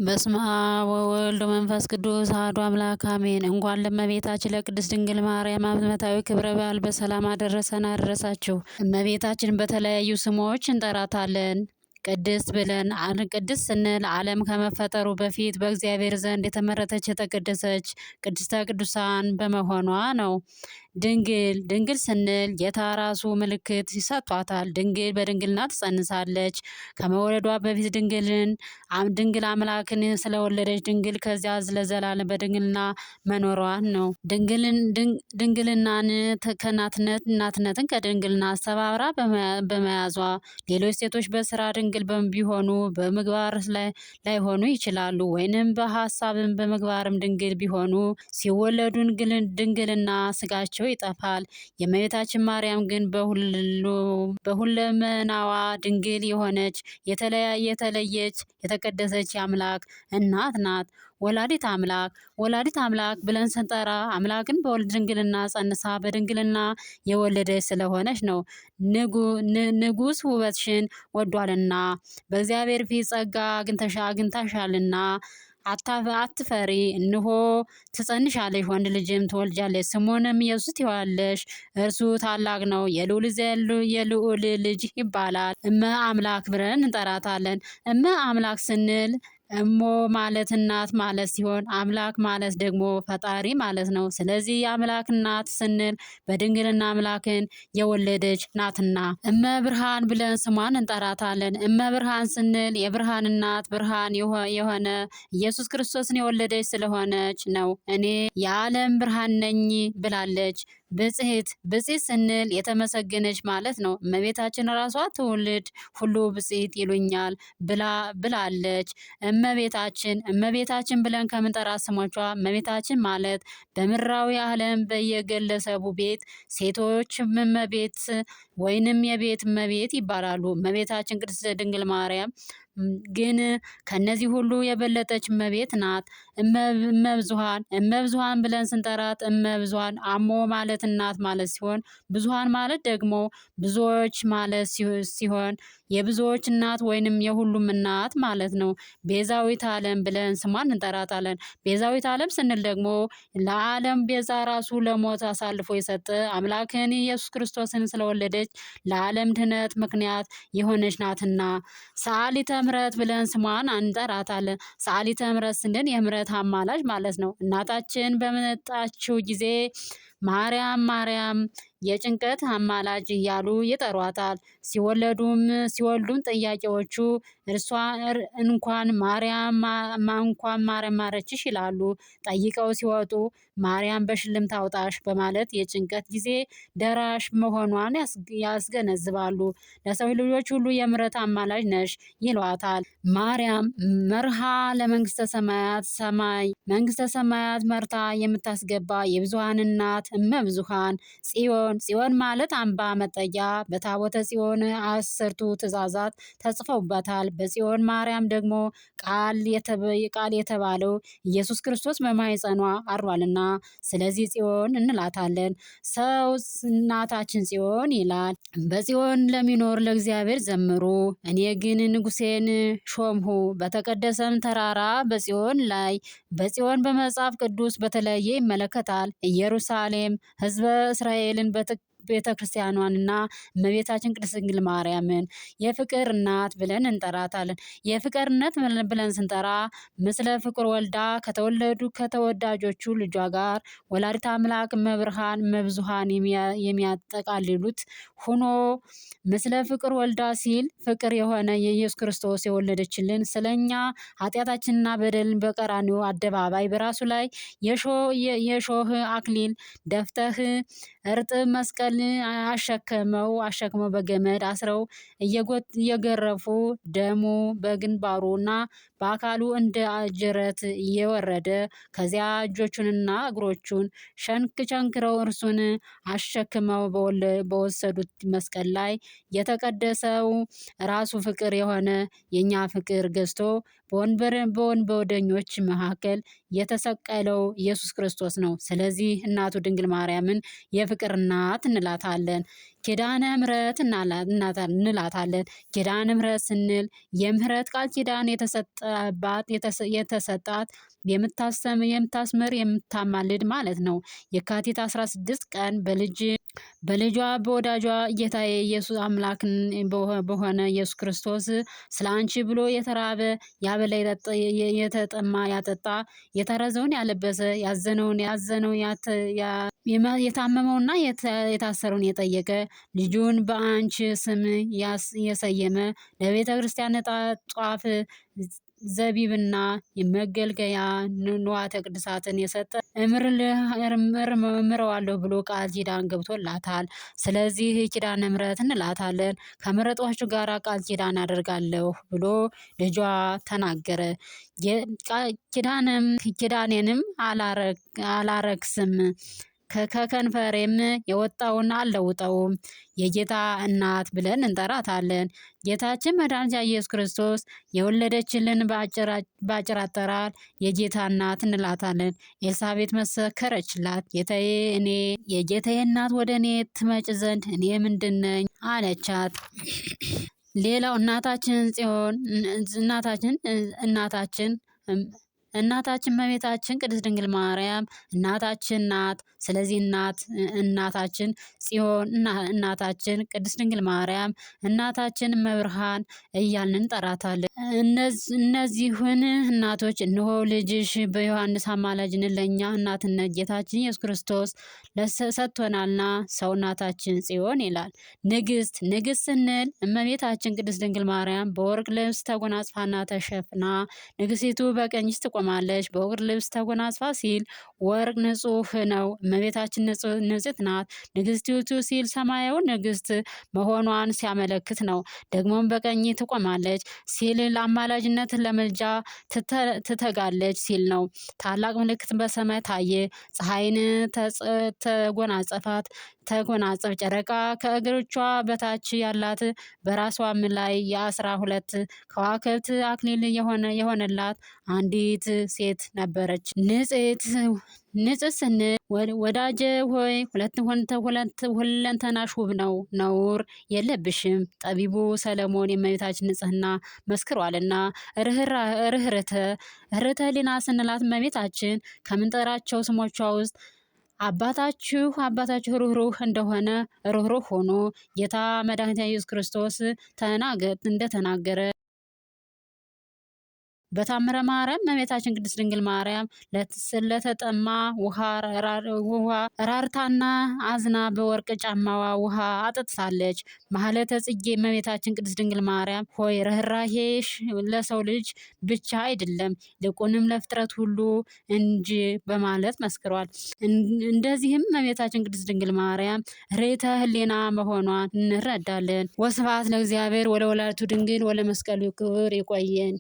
በስመ አብ ወወልድ ወመንፈስ ቅዱስ አሐዱ አምላክ አሜን። እንኳን ለእመቤታችን ለቅድስት ድንግል ማርያም ዓመታዊ ክብረ በዓል በሰላም አደረሰን አደረሳችሁ። እመቤታችን በተለያዩ ስሞች እንጠራታለን። ቅድስት ብለን ቅድስት ስንል ዓለም ከመፈጠሩ በፊት በእግዚአብሔር ዘንድ የተመረጠች የተቀደሰች ቅድስተ ቅዱሳን በመሆኗ ነው። ድንግል ስንል ጌታ ራሱ ምልክት ይሰጧታል። ድንግል በድንግልና ትጸንሳለች። ከመወለዷ በፊት ድንግል አምላክን ስለወለደች ድንግል ከዚያ ለዘላለም በድንግልና መኖሯን ነው። ድንግልናን እናትነትን ከድንግልና አስተባብራ በመያዟ ሌሎች ሴቶች በስራ ድንግል ቢሆኑ በምግባር ላይሆኑ ይችላሉ። ወይንም በሀሳብም በምግባርም ድንግል ቢሆኑ ሲወለዱ ድንግልና ስጋቸው ይጠፋል። የእመቤታችን ማርያም ግን በሁለመናዋ ድንግል የሆነች የተለየች የተቀደሰች የአምላክ እናት ናት። ወላዲት አምላክ ብለን ስንጠራ አምላክን በወልድ ድንግልና ጸንሳ በድንግልና የወለደች ስለሆነች ነው። ንጉሥ ውበትሽን ወዷልና በእግዚአብሔር ፊት ጸጋ አግኝተሻልና አትፈሪ፣ እንሆ ትጸንሻለሽ፣ ወንድ ልጅም ትወልጃለሽ፣ ስሙንም ኢየሱስ ትይዋለሽ። እርሱ ታላቅ ነው፣ የልዑል ልጅ ይባላል። እመ አምላክ ብለን እንጠራታለን። እመ አምላክ ስንል እሞ ማለት እናት ማለት ሲሆን አምላክ ማለት ደግሞ ፈጣሪ ማለት ነው። ስለዚህ የአምላክ እናት ስንል በድንግልና አምላክን የወለደች ናትና እመ ብርሃን ብለን ስሟን እንጠራታለን። እመ ብርሃን ስንል የብርሃን እናት ብርሃን የሆነ ኢየሱስ ክርስቶስን የወለደች ስለሆነች ነው። እኔ የዓለም ብርሃን ነኝ ብላለች። ብጽሕት ስንል የተመሰገነች ማለት ነው። እመቤታችን ራሷ ትውልድ ሁሉ ብጽሕት ይሉኛል ብላለች። እመቤታችን ብለን ከምንጠራ ስሞቿ እመቤታችን ማለት በምድራዊ ዓለም በየግለሰቡ ቤት ሴቶች እመቤት ወይንም የቤት እመቤት ይባላሉ። እመቤታችን ቅድስት ድንግል ማርያም ግን ከነዚህ ሁሉ የበለጠች እመቤት ናት። እመብዙሃን ብለን ስንጠራት እመብዙሃን አሞ ማለት እናት ማለት ሲሆን ብዙሃን ማለት ደግሞ ብዙዎች ማለት ሲሆን የብዙዎች እናት ወይንም የሁሉም እናት ማለት ነው። ቤዛዊት ዓለም ብለን ስሟን እንጠራታለን። ቤዛዊት ዓለም ስንል ደግሞ ለዓለም ቤዛ ራሱ ለሞት አሳልፎ የሰጠ አምላክን ኢየሱስ ክርስቶስን ስለወለደች ለዓለም ድህነት ምክንያት የሆነች ናትና ሰዓሊተ ምሕረት ብለን ስሟን እንጠራታለን። ሰዓሊተ ምሕረት ስንል የምሕረት አማላጅ ማለት ነው። እናታችን በመጣችው ጊዜ ማርያም የጭንቀት አማላጅ እያሉ ይጠሯታል። ሲወልዱም ጥያቄዎቹ እንኳን ማርያም ማረችሽ ይላሉ። ጠይቀው ሲወጡ ማርያም በሽልም ታውጣሽ በማለት የጭንቀት ጊዜ ደራሽ መሆኗን ያስገነዝባሉ። ለሰው ልጆች ሁሉ የምሕረት አማላጅ ነሽ ይሏታል። ማርያም መርሃ ለመንግስተ መንግስተ ሰማያት መርታ የምታስገባ የብዙሃን እናት እመብዙሃን ጽዮን ማለት አምባ መጠጊያ። በታቦተ ጽዮን 10ቱ ትእዛዛት ተጽፈውበታል። በጽዮን ማርያም ደግሞ ቃል የተባለው ኢየሱስ ክርስቶስ በማኅፀኗ አድሯልና ስለዚህ ጽዮን እንላታለን። ሰው እናታችን ጽዮን ይላል። በጽዮን ለሚኖር ለእግዚአብሔር ዘምሩ። እኔ ግን ንጉሴን ሾምሁ በተቀደሰም ተራራ በጽዮን በመጽሐፍ ቅዱስ በተለየ ይመለከታል። ኢየሩሳሌም ሕዝበ እስራኤልን ቤተ ክርስቲያኗንና እመቤታችን ቅድስት ድንግል ማርያምን የፍቅር እናት ብለን እንጠራታለን። የፍቅር እናት ብለን ስንጠራ ምስለ ፍቁር ወልዳ ከተወዳጆቹ ልጇ ጋር ወላዲተ አምላክ እመብርሃን እመብዙሃን የሚያጠቃልሉት ሆኖ ምስለ ፍቁር ወልዳ ሲል ፍቅር የሆነ የኢየሱስ ክርስቶስ የወለደችልን ስለኛ ኃጢአታችንና በደልን በቀራንዮ አደባባይ በራሱ ላይ የሾህ አክሊል ደፍተህ እርጥብ መስቀል አሸክመው በገመድ አስረው እየገረፉ ደሙ በግንባሩና በአካሉ እንደ ጅረት እየወረደ ከዚያ እጆቹንና እግሮቹን ቸንክረው እርሱን አሸክመው በወሰዱት መስቀል ላይ የተቀደሰው ራሱ ፍቅር የሆነ የኛ ፍቅር ገዝቶ በወንበደኞች መካከል የተሰቀለው ኢየሱስ ክርስቶስ ነው። ስለዚህ እናቱ ድንግል ማርያምን የፍቅር እናት እንላታለን። ኪዳነ ምሕረት እንላታለን። ኪዳነ ምሕረት ስንል የምህረት ቃል ኪዳን የተሰጣት የምታስምር የምታማልድ ማለት ነው። የካቲት 16 ቀን በልጇ በወዳጇ ጌታዬ ኢየሱስ አምላክን በሆነ ኢየሱስ ክርስቶስ ስለ አንቺ ብሎ የተራበ ያበላ የተጠማ ያጠጣ የታረዘውን ያለበሰ ያዘነውን የታመመውና የታሰረውን የጠየቀ ልጁን በአንቺ ስም የሰየመ ለቤተ ክርስቲያን ጧፍ ዘቢብና የመገልገያ ንዋያተ ቅድሳትን የሰጠ እምረዋለሁ ብሎ ቃል ኪዳን ገብቶላታል። ስለዚህ ኪዳነ ምሕረት እንላታለን። ከመረጧችሁ ጋር ቃል ኪዳን አደርጋለሁ ብሎ ልጇ ተናገረ። ኪዳኔንም አላረክስም ከከንፈሬም የወጣውን አልለውጠውም። የጌታ እናት ብለን እንጠራታለን። ጌታችን መድኃኒታችን ኢየሱስ ክርስቶስ የወለደችልን በአጭር አጠራር የጌታ እናት እንላታለን። ኤልሳቤጥ መሰከረችላት። የጌታዬ እናት ወደ እኔ ትመጭ ዘንድ እኔ ምንድን ነኝ አለቻት። ሌላው እናታችን ጽዮን እናታችን እመቤታችን ቅድስት ድንግል ማርያም እናታችን ናት። ስለዚህ እናታችን ጽዮን እናታችን ቅድስት ድንግል ማርያም እናታችን እመብርሃን እያልን እንጠራታለን። እነዚህን እናቶች እነሆ ልጅሽ በዮሐንስ አማላጅነት ለእኛ እናትነት ጌታችን ኢየሱስ ክርስቶስ ሰጥቶናልና ሰው እናታችን ጽዮን ይላል። ንግስት ስንል እመቤታችን ቅድስት ድንግል ማርያም በወርቅ ልብስ ተጎናጽፋና ተሸፍና ንግስቲቱ በቀኝሽ ትቆማለች። በወርቅ ልብስ ተጎናጽፋ ሲል ወርቅ ንጹህ ነው። እመቤታችን ንጽሕት ናት። ንግስቲቱ ሲል ሰማያዊ ንግስት መሆኗን ሲያመለክት ነው። ደግሞም በቀኝ ትቆማለች ሲል ለአማላጅነት ለምልጃ ትተጋለች ሲል ነው። ታላቅ ምልክት በሰማይ ታየ። ፀሐይን ተጎናጸፍ ጨረቃ ከእግሮቿ በታች ያላት በራሷም ላይ የ12 ከዋክብት አክሊል የሆነላት አንዲት ሴት ነበረች። ንጽሕት ስንል ወዳጄ ሆይ ሁለንተናሽ ውብ ነው፣ ነውር የለብሽም። ጠቢቡ ሰለሞን የእመቤታችን ንጽሕና መስክሯልና። ርኅርኅ ሕሊና ስንላት እመቤታችን ከምንጠራቸው ስሞቿ ውስጥ አባታችሁ ርኅሩኅ እንደሆነ ርኅሩኅ ሆኖ ጌታ መድኃኒታችን ኢየሱስ ክርስቶስ እንደተናገረ በታምረ ማርያም እመቤታችን ቅድስት ድንግል ማርያም ለተጠማ ውሃ ራርታና አዝና በወርቅ ጫማዋ ውሃ አጠጥታለች። ማህሌተ ጽጌ እመቤታችን ቅድስት ድንግል ማርያም ሆይ ርኅራኄሽ ለሰው ልጅ ብቻ አይደለም ይልቁንም ለፍጥረት ሁሉ እንጂ በማለት መስክሯል። እንደዚህም እመቤታችን ቅድስት ድንግል ማርያም ርኅተ ሕሊና መሆኗን እንረዳለን። ወስብሐት ለእግዚአብሔር ወለወላዲቱ ድንግል ወለመስቀሉ ክቡር። ይቆየን።